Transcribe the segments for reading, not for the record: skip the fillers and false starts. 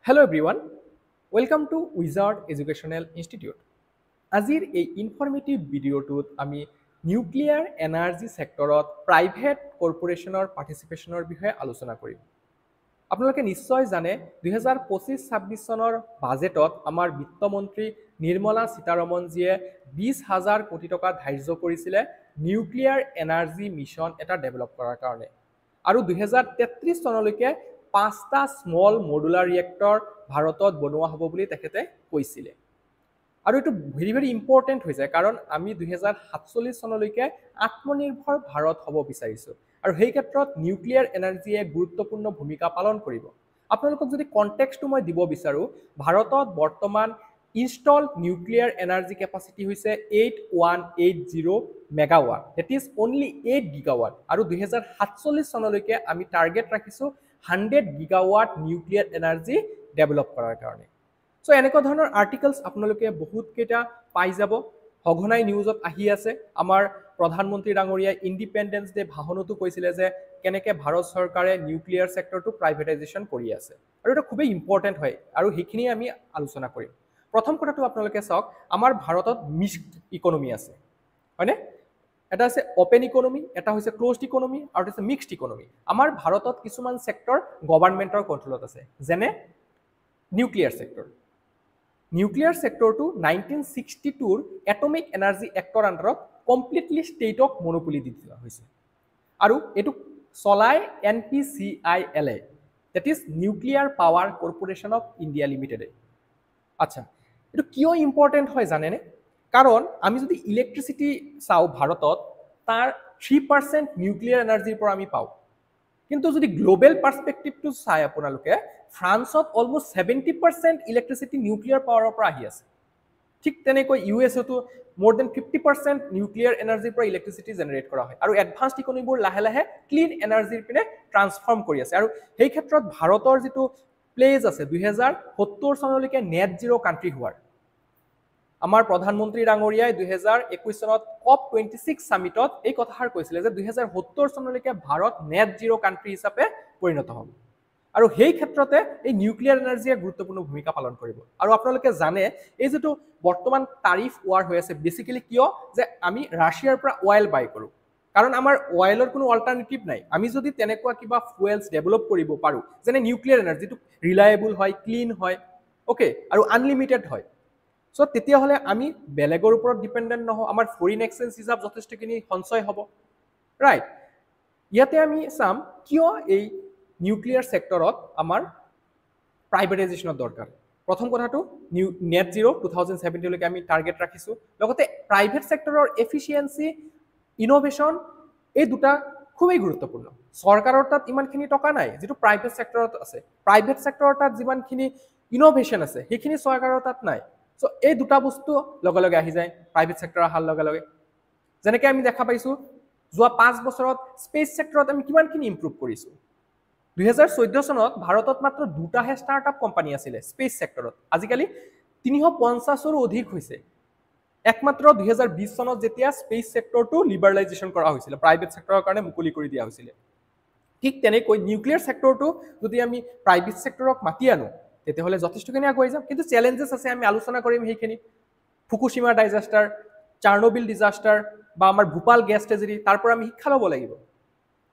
Hello everyone, welcome to Wizard Educational Institute. আজিৰ এই informative ভিডিঅ'টোত আমি নিউক্লিয়াৰ এনাৰ্জি ছেক্টৰত প্ৰাইভেট কৰ্পোৰেশ্যনৰ পাৰ্টিচিপেশ্যনৰ বিষয়ে আলোচনা কৰিম। আপোনালোকে নিশ্চয় জানে 2025-26 চনৰ বাজেটত আমাৰ বিত্তমন্ত্ৰী নিৰ্মলা সীতাৰমণজীয়ে 20,000 কোটি টকা ধাৰ্য কৰিছিলে নিউক্লিয়াৰ এনাৰ্জি মিছন এটা ডেভেলপ কৰাৰ কাৰণে। আৰু 2033 চনলৈকে 5টা স্মল মডুলাৰ ৰিয়েক্টৰ ভাৰতত বনোৱা হ'ব বুলি তেখেতে কৈছিলে। আৰু এইটো ভেৰি ইম্পৰ্টেণ্ট হৈছে কাৰণ আমি 2047 চনলৈকে আত্মনিৰ্ভৰ ভাৰত হ'ব বিচাৰিছোঁ আৰু সেই ক্ষেত্ৰত নিউক্লিয়াৰ এনাৰ্জিয়ে গুৰুত্বপূৰ্ণ ভূমিকা পালন কৰিব। আপোনালোকক যদি কনটেক্সটো মই দিব বিচাৰোঁ, ভাৰতত বৰ্তমান ইনষ্টল নিউক্লিয়াৰ এনাৰ্জি কেপাচিটি হৈছে 8180 মেগাৱাট, ডেট ইজ অনলি 8 গিগাৱাট। আৰু 2047 চনলৈকে আমি টাৰ্গেট ৰাখিছোঁ 100 গিগাৱাট নিউক্লিয়াৰ এনাৰ্জি ডেভেলপ কৰাৰ কাৰণে। সো এনেকুৱা ধৰণৰ আৰ্টিকলছ আপোনালোকে বহুত কেইটা পাই যাব, সঘনাই নিউজত আহি আছে। আমাৰ প্ৰধানমন্ত্ৰী ডাঙৰীয়াই ইণ্ডিপেণ্ডেন্স ডে ভাষণতো কৈছিলে যে কেনেকৈ ভাৰত চৰকাৰে নিউক্লিয়াৰ ছেক্টৰটো প্ৰাইভেটাইজেশ্যন কৰি আছে, আৰু এটা খুবেই ইম্পৰ্টেণ্ট হয় আৰু সেইখিনি আমি আলোচনা কৰিম। প্ৰথম কথাটো আপোনালোকে চাওক, আমাৰ ভাৰতত মিক্সড ইকনমি আছে, হয়নে? এটা আছে অপেন ইকনমি, এটা হৈছে ক্ল'জড ইকনমি, আৰু এটা হৈছে মিক্সড ইকনমি। আমাৰ ভাৰতত কিছুমান ছেক্টৰ গভৰ্ণমেণ্টৰ কণ্ট্ৰলত আছে, যেনে নিউক্লিয়াৰ ছেক্টৰ। নিউক্লিয়াৰ ছেক্টৰটো 1962ৰ এটমিক এনাৰ্জি এক্টৰ আণ্ডাৰত কমপ্লিটলি ষ্টেটক মনোপলি দি দিয়া হৈছে, আৰু এইটো চলাই NPCIL, that is nuclear power corporation of India লিমিটেডে। আচ্ছা, এইটো কিয় ইম্পৰ্টেণ্ট হয় জানেনে? কাৰণ আমি যদি ইলেক্ট্ৰিচিটি চাওঁ ভাৰতত, তাৰ 3% নিউক্লিয়াৰ এনাৰ্জিৰ পৰা আমি পাওঁ। কিন্তু যদি গ্লোবেল পাৰ্সপেক্টিভটো চাই আপোনালোকে, ফ্ৰান্সত অলমোষ্ট 70% ইলেক্ট্ৰিচিটি নিউক্লিয়াৰ পাৱাৰৰ পৰা আহি আছে। ঠিক তেনেকৈ USA-তো more than 50% নিউক্লিয়াৰ এনাৰ্জিৰ পৰা ইলেক্ট্ৰিচিটি জেনেৰেট কৰা হয়, আৰু এডভান্সড ইকনমিবোৰ লাহে লাহে ক্লিন এনাৰ্জিৰ পিনে ট্ৰান্সফৰ্ম কৰি আছে। আৰু সেই ক্ষেত্ৰত ভাৰতৰ যিটো প্লেজ আছে 2070 চনলৈকে নেট জিৰ' কাণ্ট্ৰি হোৱাৰ, আমাৰ প্ৰধানমন্ত্ৰী ডাঙৰীয়াই 2021 চনত COP26 সামিটত এই কথাষাৰ কৈছিলে যে 2070 চনলৈকে ভাৰত নেট জিৰ' কাণ্ট্ৰি হিচাপে পৰিণত হ'ব, আৰু সেই ক্ষেত্ৰতে এই নিউক্লিয়াৰ এনাৰ্জিয়ে গুৰুত্বপূৰ্ণ ভূমিকা পালন কৰিব। আৰু আপোনালোকে জানে এই যিটো বৰ্তমান তাৰিফ ৱাৰ হৈ আছে, বেচিকেলি কিয় যে আমি ৰাছিয়াৰ পৰা অইল বাই কৰোঁ, কাৰণ আমাৰ অইলৰ কোনো অল্টাৰনেটিভ নাই। আমি যদি তেনেকুৱা কিবা ফুৱেলছ ডেভেলপ কৰিব পাৰোঁ, যেনে নিউক্লিয়াৰ এনাৰ্জি, যিটো ৰিলায়েবল হয়, ক্লিন হয়, অ'কে, আৰু আনলিমিটেড হয়, সো তেতিয়াহ'লে আমি বেলেগৰ ওপৰত ডিপেণ্ডেণ্ট নহওঁ, আমাৰ ফৰেইন এক্সচেঞ্জ হিচাপ যথেষ্টখিনি সঞ্চয় হ'ব, ৰাইট? ইয়াতে আমি চাম কিয় এই নিউক্লিয়াৰ ছেক্টৰত আমাৰ প্ৰাইভেটাইজেশ্যনৰ দৰকাৰ। প্ৰথম কথাটো নেট জিৰ' 2070লৈকে আমি টাৰ্গেট ৰাখিছোঁ, লগতে প্ৰাইভেট ছেক্টৰৰ এফিচিয়েঞ্চি, ইন'ভেশ্যন, এই দুটা খুবেই গুৰুত্বপূৰ্ণ। চৰকাৰৰ তাত ইমানখিনি টকা নাই যিটো প্ৰাইভেট ছেক্টৰত আছে, প্ৰাইভেট ছেক্টৰৰ তাত যিমানখিনি ইন'ভেশ্যন আছে সেইখিনি চৰকাৰৰ তাত নাই। সো এই দুটা বস্তু লগে লগে আহি যায় প্ৰাইভেট ছেক্টৰ অহাৰ লগে লগে। যেনেকৈ আমি দেখা পাইছোঁ যোৱা 5 বছৰত স্পেচ ছেক্টৰত আমি কিমানখিনি ইম্প্ৰুভ কৰিছোঁ। 2014 চনত ভাৰতত মাত্ৰ 2টাহে ষ্টাৰ্টআপ কোম্পানী আছিলে স্পেচ ছেক্টৰত, আজিকালি 350ৰো অধিক হৈছে। একমাত্ৰ 2020 চনত যেতিয়া স্পেচ ছেক্টৰটো লিবাৰেলাইজেশ্যন কৰা হৈছিলে, প্ৰাইভেট ছেক্টৰৰ কাৰণে মুকলি কৰি দিয়া হৈছিলে। ঠিক তেনেকৈ নিউক্লিয়াৰ ছেক্টৰটো যদি আমি প্ৰাইভেট ছেক্টৰক মাতি আনো তেতিয়াহ'লে যথেষ্টখিনি আগুৱাই যাম, কিন্তু চেলেঞ্জেছ আছে, আমি আলোচনা কৰিম সেইখিনি। ফুকুশ্বিমা ডিজাষ্টাৰ, চাৰ্নোবিল ডিজাষ্টাৰ, বা আমাৰ ভূপাল গেছ ট্ৰেজেডি, তাৰ পৰা আমি শিক্ষা ল'ব লাগিব।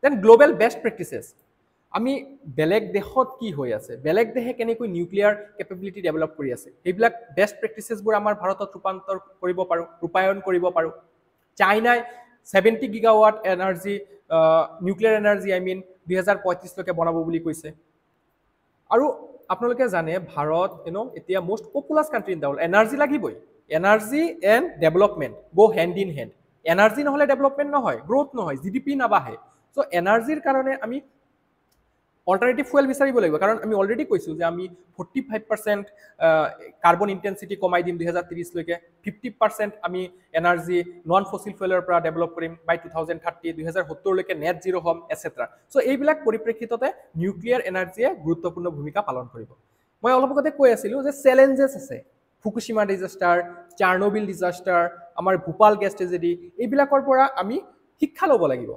দেন গ্লোবেল বেষ্ট প্ৰেক্টিচেছ, আমি বেলেগ দেশত কি হৈ আছে, বেলেগ দেশে কেনেকৈ নিউক্লিয়াৰ কেপেবিলিটি ডেভেলপ কৰি আছে, সেইবিলাক বেষ্ট প্ৰেক্টিচেছবোৰ আমাৰ ভাৰতত ৰূপায়ণ কৰিব পাৰোঁ। চাইনাই 70 গিগাৱাট এনাৰ্জি, নিউক্লিয়াৰ এনাৰ্জি 2035লৈকে বনাব বুলি কৈছে। আৰু আপোনালোকে জানে ভাৰত এতিয়া most populous country in the world. Energy লাগিবই, energy and development go hand in hand. Energy নহ'লে ডেভেলপমেণ্ট নহয়, গ্ৰ'থ নহয়, GDP নাবাঢ়ে। চ' এনাৰ্জিৰ কাৰণে আমি অল্টাৰনেটিভ ফুৱেল বিচাৰিব লাগিব, কাৰণ আমি অলৰেডি কৈছোঁ যে আমি 45% কাৰ্বন ইণ্টেনচিটি কমাই দিম 2030লৈকে, 50% আমি এনাৰ্জি নন ফচিল ফুৱেলৰ পৰা ডেভেলপ কৰিম বাই 2030, 2070লৈকে নেট জিৰ' হ'ম, এটচেট্ৰা। চ' এইবিলাক পৰিপ্ৰেক্ষিততে নিউক্লিয়াৰ এনাৰ্জিয়ে গুৰুত্বপূৰ্ণ ভূমিকা পালন কৰিব। মই অলপ আগতে কৈ আছিলোঁ যে চেলেঞ্জেছ আছে, ফুকুশ্বিমা ডিজাষ্টাৰ, চাৰ্নোবিল ডিজাষ্টাৰ, আমাৰ ভূপাল গেছ ট্ৰেজেডি, এইবিলাকৰ পৰা আমি শিক্ষা ল'ব লাগিব।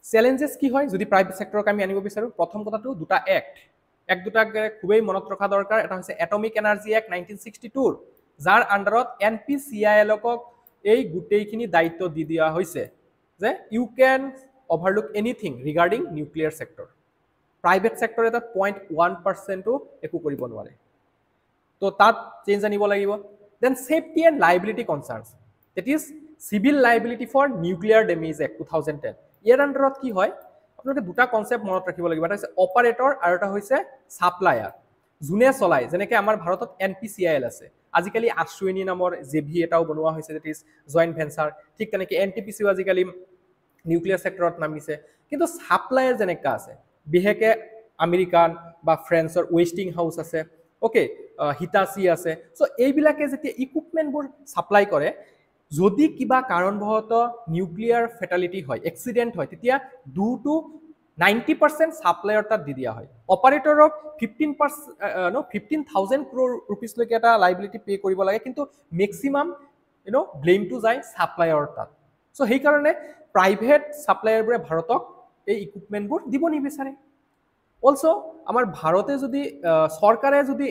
চেলেঞ্জেছ কি হয় যদি প্ৰাইভেট ছেক্টৰক আমি আনিব বিচাৰোঁ? প্ৰথম কথাটো 2টা এক্ট, এক দুটা খুবেই মনত ৰখা দৰকাৰ এটা হৈছে এটমিক এনাৰ্জি এক্ট 1962 যাৰ আন্ডাৰত NPCIL-ক এই গোটেইখিনি দায়িত্ব দি দিয়া হৈছে যে you can overlook anything regarding nuclear sector private sector এটা 0.1%ও একো কৰিব নোৱাৰে তো তাত চেঞ্জ আনিব লাগিব then safety and liability concerns that is civil liability for nuclear damage act 2010 ইয়াৰ আন্ডাৰত কি হয় আপোনালোকে দুটা কনসেপ্ট মনত ৰাখিব লাগিব এটা হৈছে অপাৰেটৰ আৰু এটা হৈছে সাপ্লায়াৰ যোনে চলাই যেনেকৈ আমাৰ ভাৰতত NPCIL আছে আজিকালি আশ্বিনী নামৰ জেভি এটাও বনোৱা হৈছে দ্যাট ইজ জয়েন্ট ভেঞ্চাৰ ঠিক তেনেকৈ NTPCও আজিকালি নিউক্লিয়াৰ সেক্টৰত নামিছে কিন্তু সাপ্লায়াৰ যেনেকা আছে বিহেকে আমেৰিকান বা ফ্ৰেন্সৰ ৱেষ্টিং হাউচ আছে ওকে হিটাচি আছে সো এইবিলাকে যেতিয়া ইকুইপমেন্টবোৰ সাপ্লাই কৰে যদি কিবা কাৰণবশত নিউক্লিয়াৰ ফেটালিটি হয় এক্সিডেন্ট হয় তেতিয়া 2 to 90% সাপ্লায়াৰ তাত দি দিয়া হয় অপাৰেটৰক 15,000 crore rupees লৈকে এটা লাইবিলিটি পে কৰিব লাগে কিন্তু ম্যাক্সিমাম ব্লেমটো যায় সাপ্লায়াৰ তাত সো সেই কাৰণে প্ৰাইভেট সাপ্লায়াৰবোৰে ভাৰতক এই ইকুইপমেন্টবোৰ দিব নিবিচাৰে অলসো আমাৰ ভাৰতে যদি সৰকাৰে যদি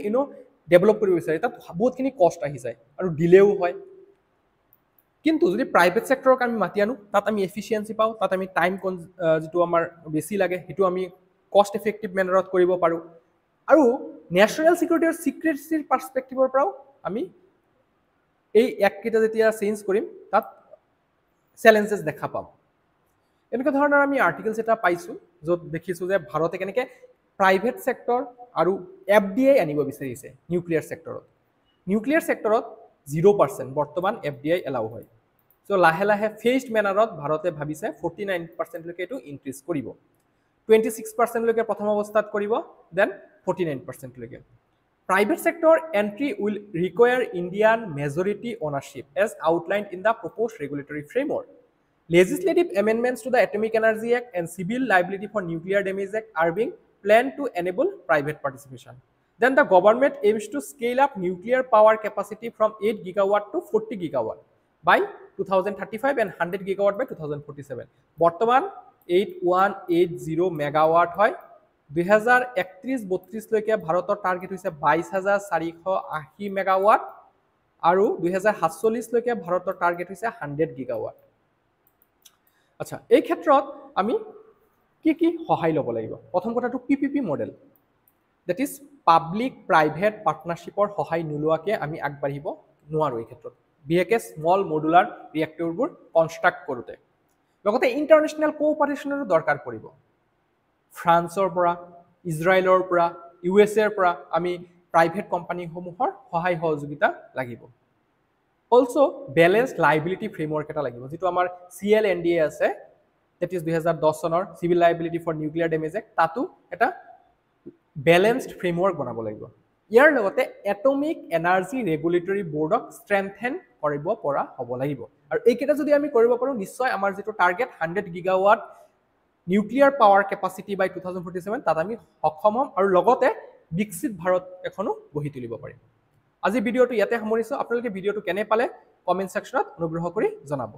ডেভেলপ কৰিব বিচাৰে তাত বহুতখিনি কষ্ট আহি যায় আৰু ডিলেও হয় কিন্তু যদি প্ৰাইভেট সেক্টৰক আমি মাতি আনো তাত আমি এফিচিয়েন্সি পাওঁ তাত আমি টাইম যেটো আমাৰ বেছি লাগে হেতু আমি কষ্ট এফেক্টিভ মেনাৰত কৰিব পাৰো আৰু ন্যাশনাল সিকিউৰিটি আৰু সিক্ৰেটছিৰ পাৰ্সপেক্টিভৰ পৰাও আমি এই এককেইটা যেতিয়া চেঞ্জ কৰিম তাত চ্যালেঞ্জেস দেখা পাম এনেকুৱা ধৰণৰ আমি আৰ্টিকেলছ এটা পাইছো য'ত দেখিছো যে ভাৰতে কেনেকৈ প্ৰাইভেট সেক্টৰ আৰু FDI আনিব বিচাৰিছে নিউক্লিয়াৰ সেক্টৰত 0% বৰ্তমান FDI এলাউ হয় সো লাহে লাহে ফেজড মেনাৰত ভাৰতে ভাবিছে 49% লৈকে এটো ইনক্ৰিজ কৰিব 26% লৈকে প্ৰথম অৱস্থাত কৰিব দেন 49% লৈকে private sector entry will require Indian majority ownership as outlined in the proposed regulatory framework. Legislative amendments to the Atomic Energy Act and Civil Liability for Nuclear Damage Act are being planned to enable private participation. Then the government aims to scale up nuclear power capacity from 8 gigawatt to 40 gigawatt by 2035 and 100 gigawatt by 2047. বৰ্তমান 8180 megawatt হয় 2031-32 লৈকে ভাৰতৰ target হৈছে 22480 megawatt আৰু 2047 লৈকে ভাৰতৰ target হৈছে 100 গিগাৱাট আচ্ছা এই ক্ষেত্ৰত আমি কি সহায় ল'ব লাগিব প্ৰথম কথাটো PPP model that is public private পাৰ্টনাৰশ্বিপৰ সহায় নোলোৱাকে আমি আগবাঢ়িব নোৱাৰো এই ক্ষেত্ৰত বিহেকে স্মল মডুলাৰ ৰিয়েক্টৰবোৰ কনষ্ট্ৰাক্ট কৰোতে লগতে ইন্টাৰনেশ্যনেল কোঅপাৰেচনৰ দৰকাৰ পৰিব ফ্ৰান্সৰ পৰা ইজৰাইলৰ পৰা USA ৰ পৰা আমি প্ৰাইভেট কোম্পানীসমূহৰ সহায় সহযোগিতা লাগিব অলসো ব্যালেন্সড লাইবিলিটি ফ্ৰেমৱৰ্ক এটা লাগিব যেটো আমাৰ CLNDA আছে দ্যাট ইজ 2010 চনৰ civil liability for nuclear damage act তাতো এটা ব্যালেন্সড ফ্ৰেমৱৰ্ক বনাব লাগিব ইয়াৰ লগতে এটমিক এনাৰ্জি ৰেগুলেটৰী বোৰ্ডক ষ্ট্ৰেংথেন কৰিব পৰা হ'ব লাগিব আৰু এইকেইটা যদি আমি কৰিব পাৰো নিশ্চয় আমাৰ যেটো টাৰ্গেট 100 গিগাৱাট নিউক্লিয়াৰ পাৱাৰ কেপাসিটি বাই 2047 তাত আমি সক্ষম হম আৰু লগতে বিকশিত ভাৰত এখনো গঢ়ি তুলিব পাৰিম আজি ভিডিওটো ইয়াতে সামৰিছো আপোনালোকে ভিডিওটো কেনে পালে কমেন্ট সেকশনত অনুগ্ৰহ কৰি জনাব